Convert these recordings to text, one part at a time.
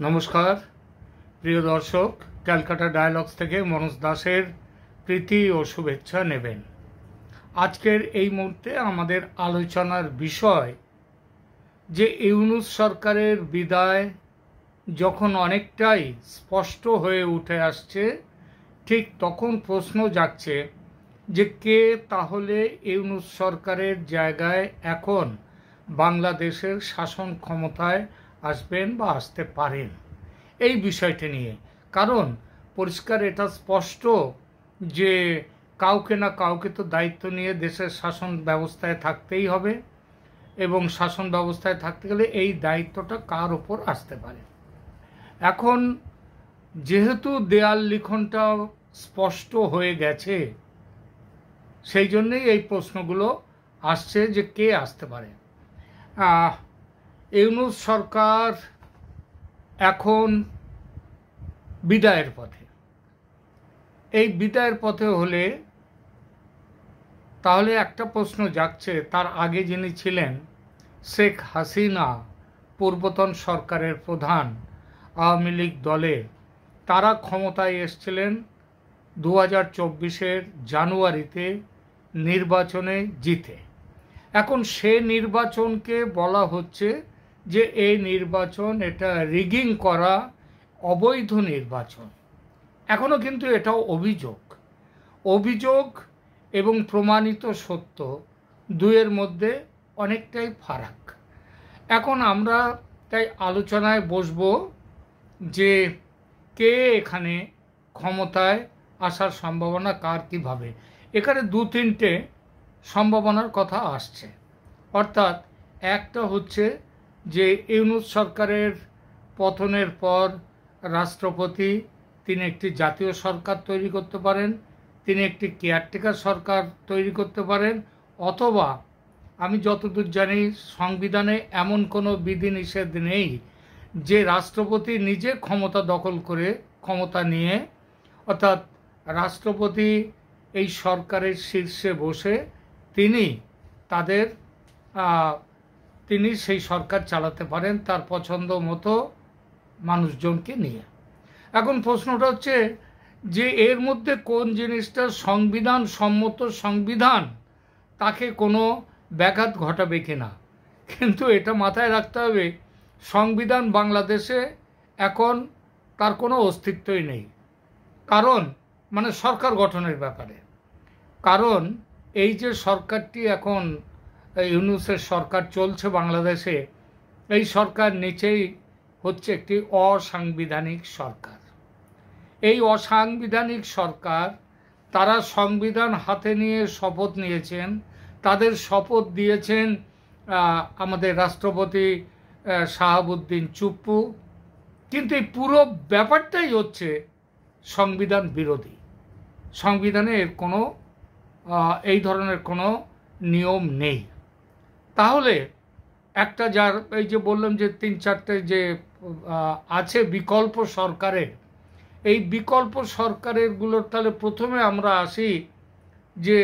নমস্কার প্রিয় দর্শক, ক্যালকাটা ডায়ালগস থেকে মনোজ দাসের প্রীতি ও শুভেচ্ছা নেবেন। আজকের এই মুহূর্তে আমাদের আলোচনার বিষয় যে ইউনূস সরকারের বিদায় যখন অনেকটাই স্পষ্ট হয়ে উঠে আসছে, ঠিক তখন প্রশ্ন জাগছে যে কে তাহলে ইউনূস সরকারের জায়গায় এখন বাংলাদেশের শাসন ক্ষমতায় আসবেন বা আসতে পারেন এই বিষয়টি নিয়ে। কারণ পরিষ্কার এটা স্পষ্ট যে কাউকে না কাউকে তো দায়িত্ব নিয়ে দেশের শাসন ব্যবস্থায় থাকতেই হবে, এবং শাসন ব্যবস্থায় থাকতে গেলে এই দায়িত্বটা কার ওপর আসতে পারে। এখন যেহেতু দেয়াল লিখনটা স্পষ্ট হয়ে গেছে, সেই জন্যই এই প্রশ্নগুলো আসছে যে কে আসতে পারে। ইউনূস সরকার এখন বিদায়ের পথে। এই বিদায়ের পথে হলে তাহলে একটা প্রশ্ন জাগছে, তার আগে যিনি ছিলেন শেখ হাসিনা, পূর্বতন সরকারের প্রধান, আওয়ামী লীগ দলের, তারা ক্ষমতায় এসেছিলেন 2024-এর জানুয়ারিতে নির্বাচনে জিতে। এখন সে নির্বাচনকে বলা হচ্ছে যে এই নির্বাচন এটা রিগিং করা অবৈধ নির্বাচন। এখনও কিন্তু এটাও অভিযোগ এবং প্রমাণিত সত্য দুয়ের মধ্যে অনেকটাই ফারাক। এখন আমরা তাই আলোচনায় বসব যে কে এখানে ক্ষমতায় আসার সম্ভাবনা, কার কীভাবে। এখানে দু তিনটে সম্ভাবনার কথা আসছে। অর্থাৎ একটা হচ্ছে যে ইউনূস সরকারের পতনের পর রাষ্ট্রপতি তিনি একটি জাতীয় সরকার তৈরি করতে পারেন, তিনি একটি কেয়ারটেকার সরকার তৈরি করতে পারেন, অথবা আমি যতদূর জানি সংবিধানে এমন কোনো বিধিনিষেধ নেই যে রাষ্ট্রপতি নিজে ক্ষমতা দখল করে ক্ষমতা নিয়ে, অর্থাৎ রাষ্ট্রপতি এই সরকারের শীর্ষে বসে তিনি সেই সরকার চালাতে পারেন তার পছন্দ মতো মানুষজনকে নিয়ে। এখন প্রশ্নটা হচ্ছে যে এর মধ্যে কোন জিনিসটা সংবিধান সম্মত, সংবিধান তাকে কোনো ব্যাঘাত ঘটাবে কিনা। কিন্তু এটা মাথায় রাখতে হবে, সংবিধান বাংলাদেশে এখন তার কোনো অস্তিত্বই নেই। কারণ মানে সরকার গঠনের ব্যাপারে, কারণ এই যে সরকারটি এখন ইউনূসের সরকার চলছে বাংলাদেশে, এই সরকার নিচেই হচ্ছে একটি অসাংবিধানিক সরকার। এই অসাংবিধানিক সরকার, তারা সংবিধান হাতে নিয়ে শপথ নিয়েছেন, তাদের শপথ দিয়েছেন আমাদের রাষ্ট্রপতি শাহাবুদ্দিন চুপ্পু, কিন্তু এই পুরো ব্যাপারটাই হচ্ছে সংবিধান বিরোধী। সংবিধানে এর কোনো এই ধরনের কোনো নিয়ম নেই। তাহলে একটা যার এই যে বললাম যে তিন চারটে যে আছে বিকল্প সরকারের, এই বিকল্প সরকারেরগুলোর তাহলে প্রথমে আমরা আসি যে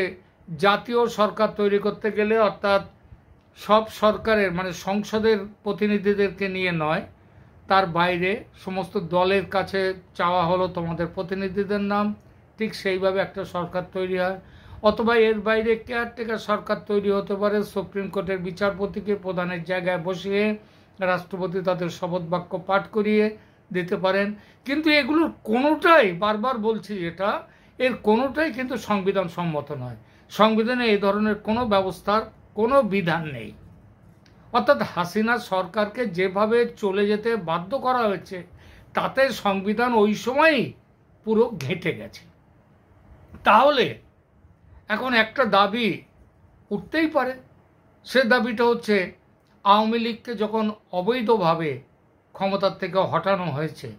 জাতীয় সরকার তৈরি করতে গেলে, অর্থাৎ সব সরকারের মানে সংসদের প্রতিনিধিদেরকে নিয়ে নয়, তার বাইরে সমস্ত দলের কাছে চাওয়া হলো তোমাদের প্রতিনিধিদের নাম, ঠিক সেইভাবে একটা সরকার তৈরি হয়। অথবা এর বাইরে কেয়ারটেকার সরকার তৈরি হতে পারে, সুপ্রিম কোর্টের বিচারপতিকে প্রধানের জায়গায় বসিয়ে রাষ্ট্রপতি তাদের শপথ বাক্য পাঠ করিয়ে দিতে পারেন। কিন্তু এগুলোর কোনোটাই, বারবার বলছি এটা, এর কোনোটাই কিন্তু সংবিধান সম্মত নয়। সংবিধানে এই ধরনের কোনো ব্যবস্থার কোনো বিধান নেই। অর্থাৎ হাসিনা সরকারকে যেভাবে চলে যেতে বাধ্য করা হয়েছে, তাতে সংবিধান ওই সময়ই পুরো ঘেঁটে গেছে। তাহলে এখন একটা দাবি উঠতেই পারে, সে দাবিটা হচ্ছে আওয়ামী লীগকে যখন অবৈধভাবে ক্ষমতার থেকে হটানো হয়েছে,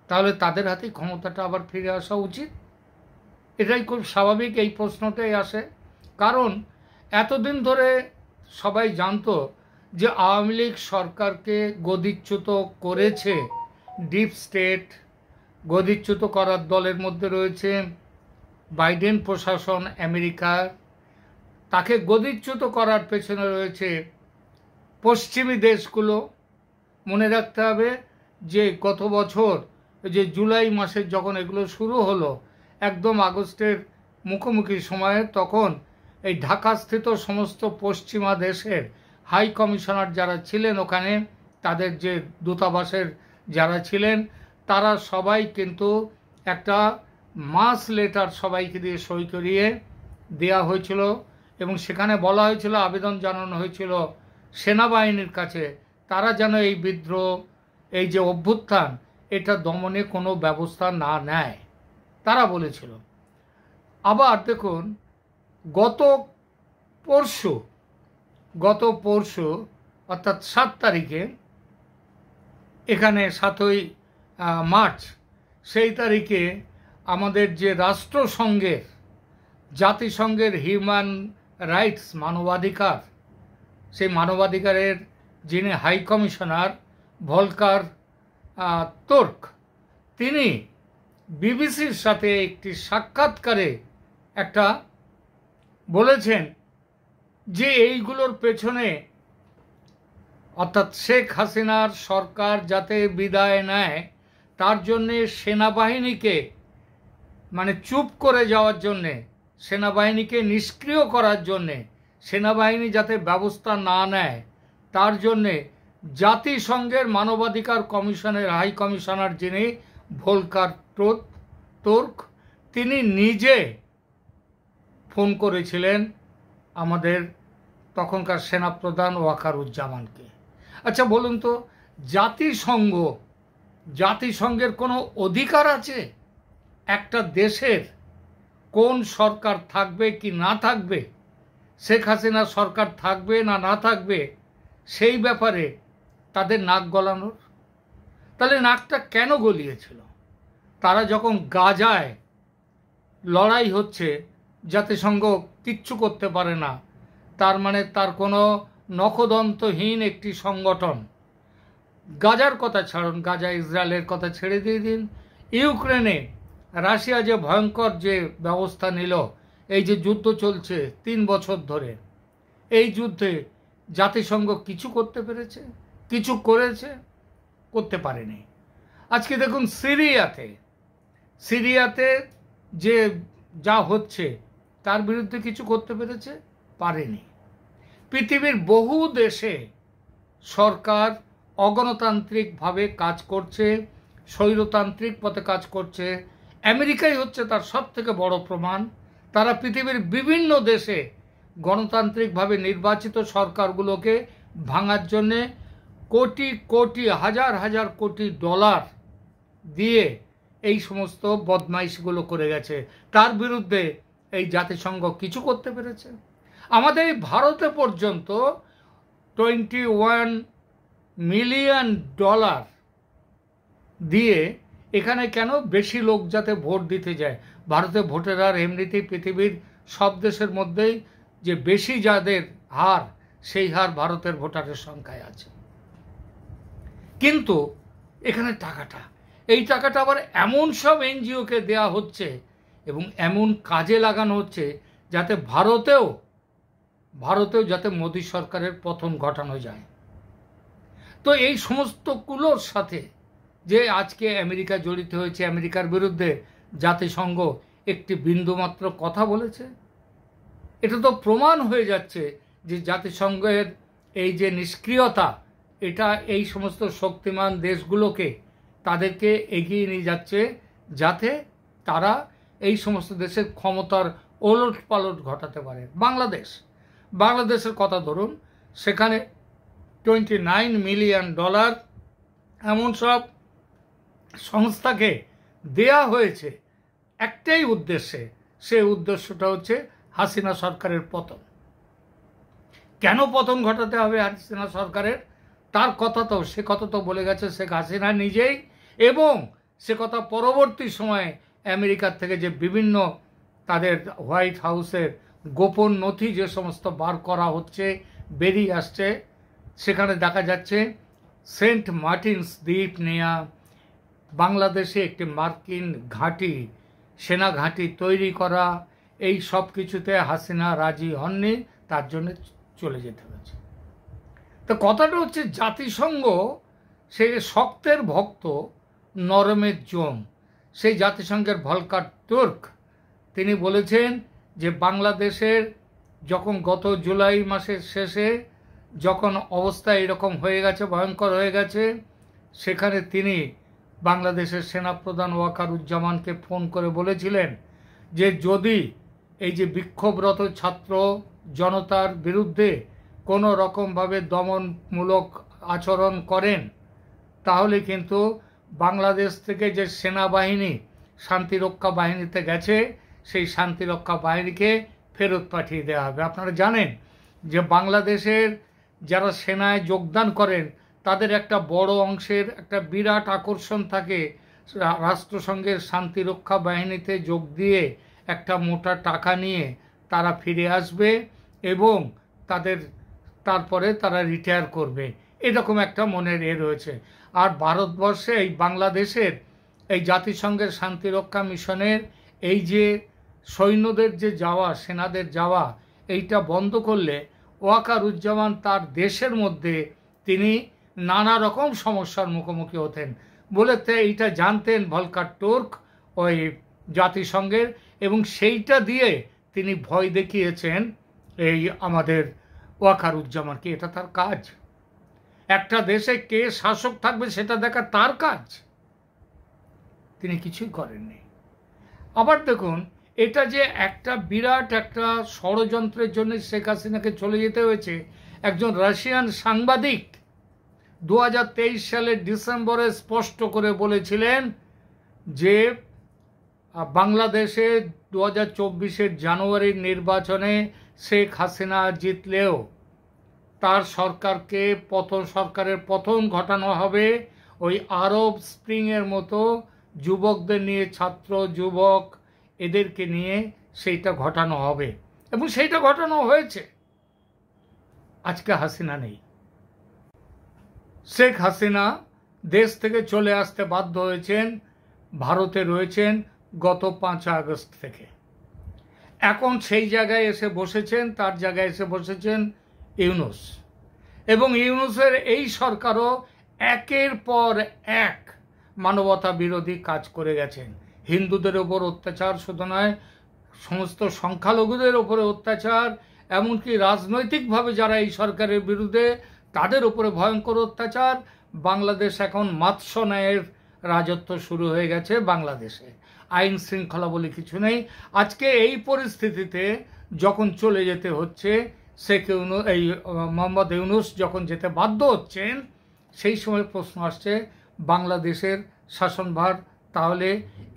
তাহলে তাদের হাতেই ক্ষমতাটা আবার ফিরে আসা উচিত। এটাই খুব স্বাভাবিক, এই প্রশ্নটাই আসে। কারণ এতদিন ধরে সবাই জানতো যে আওয়ামী লীগ সরকারকে গদিচ্যুত করেছে ডিপ স্টেট। গদিচ্যুত করার দলের মধ্যে রয়েছে বাইডেন প্রশাসন আমেরিকার, তাকে গদিচ্যুত করার পেছনে রয়েছে পশ্চিমী দেশগুলো। মনে রাখতে হবে যে গত বছর যে জুলাই মাসে যখন এগুলো শুরু হলো, একদম আগস্টের মুখোমুখি সময়ে, তখন এই ঢাকাস্থিত সমস্ত পশ্চিমা দেশের হাই কমিশনার যারা ছিলেন ওখানে, তাদের যে দূতাবাসের যারা ছিলেন, তারা সবাই কিন্তু একটা মাস লেটার সবাইকে দিয়ে সই করিয়ে দেওয়া হয়েছিল এবং সেখানে বলা হয়েছিল, আবেদন জানানো হয়েছিল সেনাবাহিনীর কাছে, তারা যেন এই বিদ্রোহ, এই যে অভ্যুত্থান, এটা দমনে কোনো ব্যবস্থা না নেয়, তারা বলেছিল। আবার দেখুন, গত পরশু অর্থাৎ 7 তারিখে, এখানে 7ই মার্চ, সেই তারিখে আমাদের যে রাষ্ট্রসংঘের, জাতিসংঘের হিউম্যান রাইটস, মানবাধিকার, সেই মানবাধিকারের যিনি হাই কমিশনার ভলকার তুর্ক, তিনি বিবিসির সাথে একটি সাক্ষাৎকারে একটা বলেছেন যে এইগুলোর পেছনে, অর্থাৎ শেখ হাসিনার সরকার যাতে বিদায় নেয় তার জন্যে সেনাবাহিনীকে, মানে চুপ করে যাওয়ার জন্যে, সেনাবাহিনীকে নিষ্ক্রিয় করার জন্যে, সেনাবাহিনী যাতে ব্যবস্থা না নেয় তার জন্যে জাতিসংঘের মানবাধিকার কমিশনের হাই কমিশনার যিনি ভলকার তুর্ক, তিনি নিজে ফোন করেছিলেন আমাদের তখনকার সেনাপ্রধান ওয়াকারুজ্জামানকে। আচ্ছা বলুন তো, জাতিসংঘের কোনো অধিকার আছে একটা দেশের কোন সরকার থাকবে কি না থাকবে, শেখ হাসিনা সরকার থাকবে না না থাকবে, সেই ব্যাপারে তাদের নাক গলানোর? তাহলে নাকটা কেন গলিয়েছিল? তারা যখন গাজায় লড়াই হচ্ছে, জাতিসংঘ কিচ্ছু করতে পারে না, তার মানে তার কোনো নখদন্তহীন একটি সংগঠন। গাজার কথা ছাড়ুন, গাজা ইসরায়েলের কথা ছেড়ে দিয়ে দিন, ইউক্রেনে রাশিয়া যে ভয়ঙ্কর যে ব্যবস্থা নিল, এই যে যুদ্ধ চলছে 3 বছর ধরে, এই যুদ্ধে জাতিসংঘ কিছু করতে পেরেছে? কিছু করেছে? করতে পারেনি। আজকে দেখুন সিরিয়াতে যে যা হচ্ছে তার বিরুদ্ধে কিছু করতে পেরেছে? পারেনি। পৃথিবীর বহু দেশে সরকার অগণতান্ত্রিকভাবে কাজ করছে, স্বৈরতান্ত্রিক পথে কাজ করছে। আমেরিকাই হচ্ছে তার সবথেকে বড় প্রমাণ। তারা পৃথিবীর বিভিন্ন দেশে গণতান্ত্রিকভাবে নির্বাচিত সরকারগুলোকে ভাঙার জন্যে কোটি কোটি, হাজার হাজার কোটি ডলার দিয়ে এই সমস্ত বদমাইশগুলো করে গেছে। তার বিরুদ্ধে এই জাতিসংঘ কিছু করতে পেরেছে? আমাদের এই ভারতে পর্যন্ত $21 মিলিয়ন দিয়ে এখানে কেন বেশি লোক যাতে ভোট দিতে যায়। ভারতে ভোটের হার এমনিতেই পৃথিবীর সব দেশের মধ্যেই যে বেশি যাদের হার, সেই হার ভারতের ভোটারের সংখ্যায় আছে। কিন্তু এখানে এই টাকাটা আবার এমন সব এনজিওকে দেয়া হচ্ছে এবং এমন কাজে লাগানো হচ্ছে যাতে ভারতেও যাতে মোদী সরকারের পতন ঘটানো যায়। তো এই সমস্তগুলোর সাথে যে আজকে আমেরিকা জড়িত হয়েছে, আমেরিকার বিরুদ্ধে জাতিসংঘ একটি বিন্দুমাত্র কথা বলেছে, এটা তো প্রমাণ হয়ে যাচ্ছে যে জাতিসংঘের এই যে নিষ্ক্রিয়তা, এটা এই সমস্ত শক্তিমান দেশগুলোকে তাদেরকে এগিয়ে নিয়ে যাচ্ছে, যাতে তারা এই সমস্ত দেশের ক্ষমতার ওলট পালট ঘটাতে পারে। বাংলাদেশের কথা ধরুন, সেখানে $29 মিলিয়ন এমন সব সংস্থাকে দেয়া হয়েছে একটাই উদ্দেশ্যে। সেই উদ্দেশ্যটা হচ্ছে হাসিনা সরকারের পতন। কেন পতন ঘটাতে হবে হাসিনা সরকারের? সে কথা তো বলে গেছে শেখ হাসিনা নিজেই, এবং সে কথা পরবর্তী সময়ে আমেরিকার থেকে যে বিভিন্ন তাদের হোয়াইট হাউসের গোপন নথি যে সমস্ত বার করা হচ্ছে, বেরিয়ে আসছে, সেখানে দেখা যাচ্ছে সেন্ট মার্টিনস দ্বীপ নেয়া, বাংলাদেশে একটি মার্কিন ঘাঁটি, সেনা ঘাঁটি তৈরি করা, এই সব কিছুতে হাসিনা রাজি হননি, তার জন্য চলে যেতে হয়েছে। তো কথাটা হচ্ছে জাতিসংঘ সেই শক্তের ভক্ত নরমের জম, সেই জাতিসংঘের ভলকার তুর্ক, তিনি বলেছেন যে বাংলাদেশের যখন গত জুলাই মাসের শেষে যখন অবস্থা এরকম হয়ে গেছে, ভয়ঙ্কর হয়ে গেছে, সেখানে তিনি বাংলাদেশের সেনাপ্রধান ওয়াকারুজ্জামানকে ফোন করে বলেছিলেন যে যদি এই যে বিক্ষোভরত ছাত্র জনতার বিরুদ্ধে কোনো রকমভাবে দমনমূলক আচরণ করেন, তাহলে কিন্তু বাংলাদেশ থেকে যে সেনাবাহিনী শান্তিরক্ষা বাহিনীতে গেছে, সেই শান্তিরক্ষা বাহিনীকে ফেরত পাঠিয়ে দেওয়া হবে। আপনারা জানেন যে বাংলাদেশের যারা সেনায় যোগদান করেন তাদের একটা বড় অংশের একটা বিরাট আকর্ষণ থাকে রাষ্ট্রসংঘের শান্তিরক্ষা বাহিনীতে যোগ দিয়ে একটা মোটা টাকা নিয়ে তারা ফিরে আসবে এবং তারপরে তারা রিটায়ার করবে, এরকম একটা মনের রয়েছে। আর ভারতবর্ষে এই বাংলাদেশের এই জাতিসংঘের শান্তিরক্ষা মিশনের এই যে সৈন্যদের যে যাওয়া, সেনাদের যাওয়া, এইটা বন্ধ করলে ওয়াকারুজ্জামান তার দেশের মধ্যে তিনি নানা রকম সমস্যার মুখোমুখি হতেন বলে এইটা জানতেন ভলকার তুর্ক ওই জাতিসংঘের, এবং সেইটা দিয়ে তিনি ভয় দেখিয়েছেন এই আমাদের ওয়াকারুজ্জামানকে। এটা তার কাজ। একটা দেশে কে শাসক থাকবে সেটা দেখা তার কাজ, তিনি কিছুই করেননি। আবার দেখুন, এটা যে একটা বিরাট একটা ষড়যন্ত্রের জন্য শেখ হাসিনাকে চলে যেতে হয়েছে। একজন রাশিয়ান সাংবাদিক 2023 সালের ডিসেম্বরে স্পষ্ট করে বলেছিলেন যে বাংলাদেশে 2024 জানুয়ারির নির্বাচনে শেখ হাসিনা জিতলেও তার সরকারের পতন ঘটানো হবে ওই আরব স্প্রিংয়ের মতো যুবকদের নিয়ে, ছাত্র যুবক এদেরকে নিয়ে সেইটা ঘটানো হবে, এবং সেইটা ঘটানো হয়েছে। আজকে হাসিনা নেই। শেখ হাসিনা দেশ থেকে চলে আসতে বাধ্য হয়েছেন, ভারতে রয়েছেন গত 5 আগস্ট থেকে। এখন সেই জায়গায় এসে বসেছেন, তার জায়গায় এসে বসেছেন ইউনূস, এবং ইউনূসের এই সরকারও একের পর এক মানবতা বিরোধী কাজ করে গেছেন। হিন্দুদের ওপর অত্যাচার শুধু নয়, সমস্ত সংখ্যালঘুদের ওপরে অত্যাচার, এমনকি রাজনৈতিকভাবে যারা এই সরকারের বিরুদ্ধে তাদের উপরে ভয়ঙ্কর অত্যাচার। বাংলাদেশ এখন মৎস্য ন্যায়ের রাজত্ব শুরু হয়ে গেছে বাংলাদেশে, আইন শৃঙ্খলা বলে কিছু নেই। আজকে এই পরিস্থিতিতে যখন চলে যেতে হচ্ছে, মোহাম্মদ ইউনূস যখন যেতে বাধ্য হচ্ছেন, সেই সময় প্রশ্ন আসছে বাংলাদেশের শাসনভার তাহলে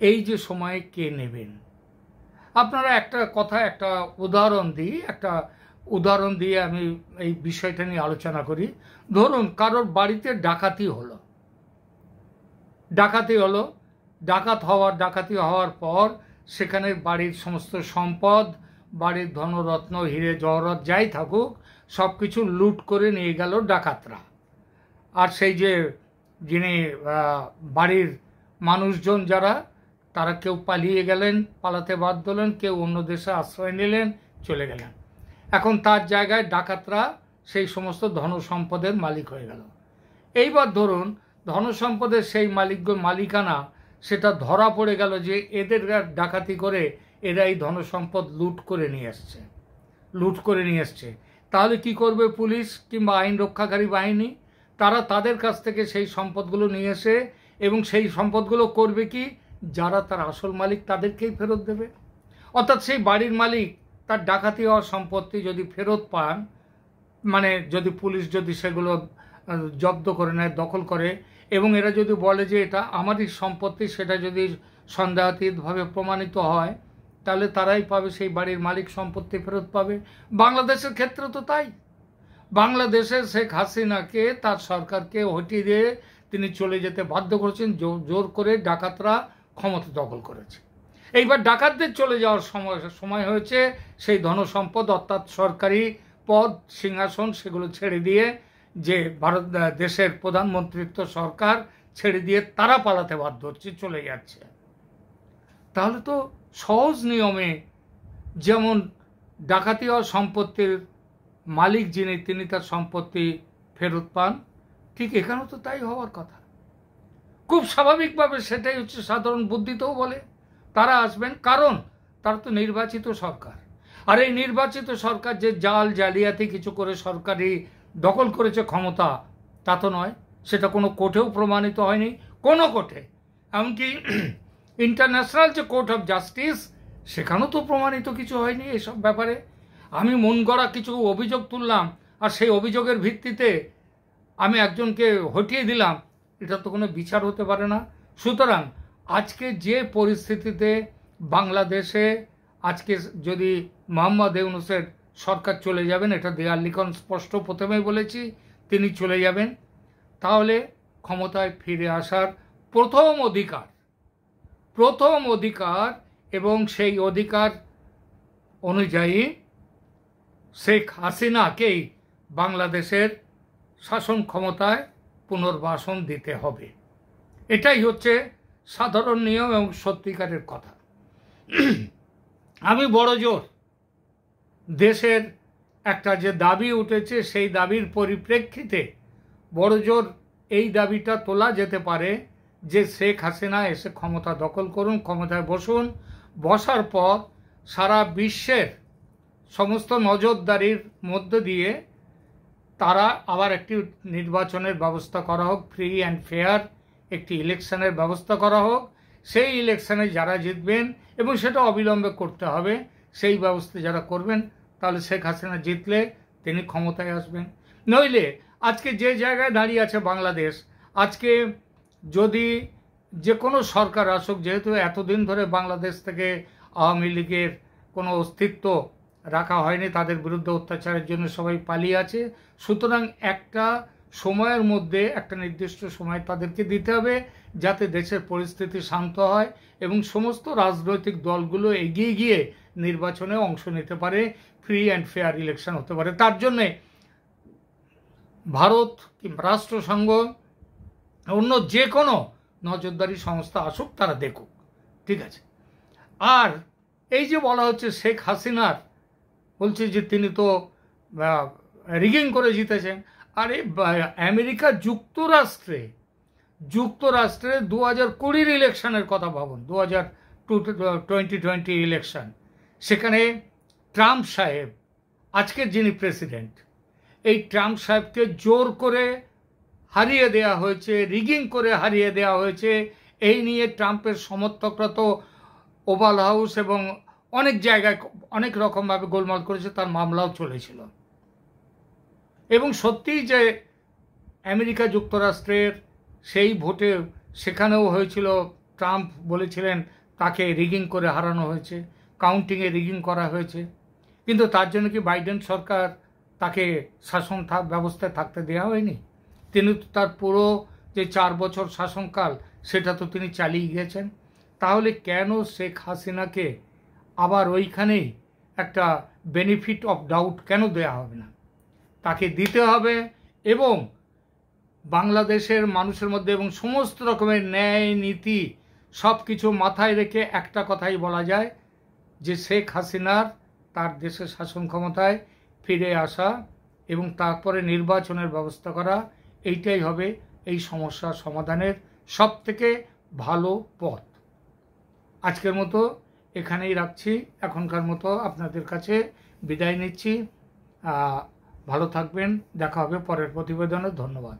এই যে সময়ে কে নেবেন। আপনারা একটা উদাহরণ দিয়ে আমি এই বিষয়টা নিয়ে আলোচনা করি। ধরুন কারোর বাড়িতে ডাকাতি হলো, ডাকাতি হওয়ার পর সেখানে বাড়ির সমস্ত সম্পদ, বাড়ির ধনরত্ন, হিরে জহরত যাই থাকুক, সব কিছু লুট করে নিয়ে গেল ডাকাতরা। আর সেই যে যিনি বাড়ির মানুষজন যারা, তারা কেউ পালিয়ে গেলেন, পালাতে বাধ্য হলেন, কেউ অন্য দেশে আশ্রয় নিলেন, চলে গেলেন। এখন তার জায়গায় ডাকাতরা সেই সমস্ত ধনসম্পদের মালিক হয়ে গেল। এইবার ধরুন ধনসম্পদের সেই মালিকানা সেটা ধরা পড়ে গেল যে এদের ডাকাতি করে এরা এই ধনসম্পদ লুট করে নিয়ে এসছে। তাহলে কি করবে পুলিশ কিংবা আইন রক্ষাকারী বাহিনী? তারা তাদের কাছ থেকে সেই সম্পদগুলো নিয়ে এসে, এবং সেই সম্পদগুলো করবে কি, যারা তার আসল মালিক তাদেরকেই ফেরত দেবে। অর্থাৎ সেই বাড়ির মালিক তার ডাকাতি হওয়া সম্পত্তি যদি ফেরত পান, মানে যদি পুলিশ যদি সেগুলো জব্দ করে নেয়, দখল করে, এবং এরা যদি বলে যে এটা আমারই সম্পত্তি, সেটা যদি সন্দেহাতীতভাবে প্রমাণিত হয়, তাহলে তারাই পাবে, সেই বাড়ির মালিক সম্পত্তি ফেরত পাবে। বাংলাদেশের ক্ষেত্রে তো তাই। বাংলাদেশের শেখ হাসিনাকে, তার সরকারকে হটিয়ে দিয়ে তিনি চলে যেতে বাধ্য করেছেন, জোর করে ডাকাতরা ক্ষমতা দখল করেছে। এইবার ডাকাতদের চলে যাওয়ার সময় হয়েছে সেই ধনসম্পদ অর্থাৎ সরকারি পদ, সিংহাসন, সেগুলো ছেড়ে দিয়ে, যে দেশের প্রধানমন্ত্রিত্ব সরকার ছেড়ে দিয়ে তারা পালাতে বাধ্য হচ্ছে, চলে যাচ্ছে। তাহলে তো সহজ নিয়মে যেমন ডাকাতি হওয়া সম্পত্তির মালিক যিনি, তিনি তার সম্পত্তি ফেরত পান, ঠিক এখানেও তো তাই হওয়ার কথা। খুব স্বাভাবিকভাবে সেটাই হচ্ছে সাধারণ বুদ্ধিতেও বলে তারা আসবেন, কারণ তারা তো নির্বাচিত সরকার। আর এই নির্বাচিত সরকার যে জাল জালিয়াতি কিছু করে সরকারি দখল করেছে ক্ষমতা, তা তো নয়। সেটা কোনো কোর্টেও প্রমাণিত হয়নি, কোনো কোর্টে, এমনকি ইন্টারন্যাশনাল যে কোর্ট অফ জাস্টিস সেখানেও তো প্রমাণিত কিছু হয়নি এসব ব্যাপারে। আমি মন গড়া কিছু অভিযোগ তুললাম আর সেই অভিযোগের ভিত্তিতে আমি একজনকে হটিয়ে দিলাম, এটা তো কোনো বিচার হতে পারে না। সুতরাং আজকে যে পরিস্থিতিতে বাংলাদেশে আজকে যদি মোহাম্মদ ইউনূসের সরকার চলে যাবেন, এটা দেয়াল লিখন স্পষ্ট প্রথমেই বলেছি, তিনি চলে যাবেন, তাহলে ক্ষমতায় ফিরে আসার প্রথম অধিকার এবং সেই অধিকার অনুযায়ী শেখ হাসিনাকেই বাংলাদেশের শাসন ক্ষমতায় পুনর্বাসন দিতে হবে। এটাই হচ্ছে সাধারণ নিয়ম এবং সত্যিকারের কথা। আমি বড় জোর দেশের একটা যে দাবি উঠেছে সেই দাবির পরিপ্রেক্ষিতে বড় জোর এই দাবিটা তোলা যেতে পারে যে শেখ হাসিনা এসে ক্ষমতা দখল করুন, ক্ষমতায় বসুন, বসার পর সারা বিশ্বের সমস্ত নজরদারির মধ্য দিয়ে তারা আবার একটি নির্বাচনের ব্যবস্থা করা হোক, ফ্রি অ্যান্ড ফেয়ার একটি ইলেকশনের ব্যবস্থা করা হোক, সেই ইলেকশনে যারা জিতবেন এবং সেটা অবিলম্বে করতে হবে, সেই ব্যবস্থা যারা করবেন, তাহলে শেখ হাসিনা জিতলে তিনি ক্ষমতায় আসবেন। নইলে আজকে যে জায়গায় দাঁড়িয়ে আছে বাংলাদেশ, আজকে যদি যে কোনো সরকার আসুক, যেহেতু এতদিন ধরে বাংলাদেশ থেকে আওয়ামী লীগের কোনো অস্তিত্ব রাখা হয়নি, তাদের বিরুদ্ধে অত্যাচারের জন্য সবাই পালিয়ে আছে, সুতরাং একটা সময়ের মধ্যে একটা নির্দিষ্ট সময় তাদেরকে দিতে হবে যাতে দেশের পরিস্থিতি শান্ত হয় এবং সমস্ত রাজনৈতিক দলগুলো এগিয়ে গিয়ে নির্বাচনে অংশ নিতে পারে, ফ্রি অ্যান্ড ফেয়ার ইলেকশন হতে পারে। তার জন্যে ভারত কিংবা রাষ্ট্রসংঘ অন্য যে কোনো নজরদারি সংস্থা আসুক, তারা দেখুক, ঠিক আছে। আর এই যে বলা হচ্ছে শেখ হাসিনার, বলছে যে তিনি তো রিগিং করে জিতেছেন। আরে আমেরিকা যুক্তরাষ্ট্রে 2020 ইলেকশনের কথা ভাবুন, 2020 ইলেকশন, সেখানে ট্রাম্প সাহেব, আজকের যিনি প্রেসিডেন্ট, এই ট্রাম্প সাহেবকে জোর করে হারিয়ে দেওয়া হয়েছে, রিগিং করে হারিয়ে দেওয়া হয়েছে। এই নিয়ে ট্রাম্পের সমর্থকরা তো ওভাল হাউস এবং অনেক জায়গায় অনেক রকমভাবে গোলমাল করেছে, তার মামলাও চলেছিল। এবং সত্যিই যে আমেরিকা যুক্তরাষ্ট্রের সেই ভোটে সেখানেও হয়েছিল, ট্রাম্প বলেছিলেন তাকে রিগিং করে হারানো হয়েছে, কাউন্টিংয়ে রিগিং করা হয়েছে, কিন্তু তার জন্য কি বাইডেন সরকার তাকে শাসন ব্যবস্থায় থাকতে দেওয়া হয়নি? তিনি তো তার পুরো যে 4 বছর শাসনকাল সেটা তো তিনি চালিয়ে গিয়েছেন। তাহলে কেন শেখ হাসিনাকে আবার ওইখানেই একটা বেনিফিট অফ ডাউট কেন দেওয়া হবে না? তাকে দিতে হবে এবং বাংলাদেশের মানুষের মধ্যে এবং সমস্ত রকমের ন্যায় নীতি সব কিছু মাথায় রেখে একটা কথাই বলা যায় যে শেখ হাসিনার তার দেশের শাসন ক্ষমতায় ফিরে আসা এবং তারপরে নির্বাচনের ব্যবস্থা করা, এইটাই হবে এই সমস্যার সমাধানের সবথেকে ভালো পথ। আজকের মতো এখানেই রাখছি, এখনকার মতো আপনাদের কাছে বিদায় নিচ্ছি। ভালো থাকবেন, দেখা হবে পরের প্রতিবেদনে। ধন্যবাদ।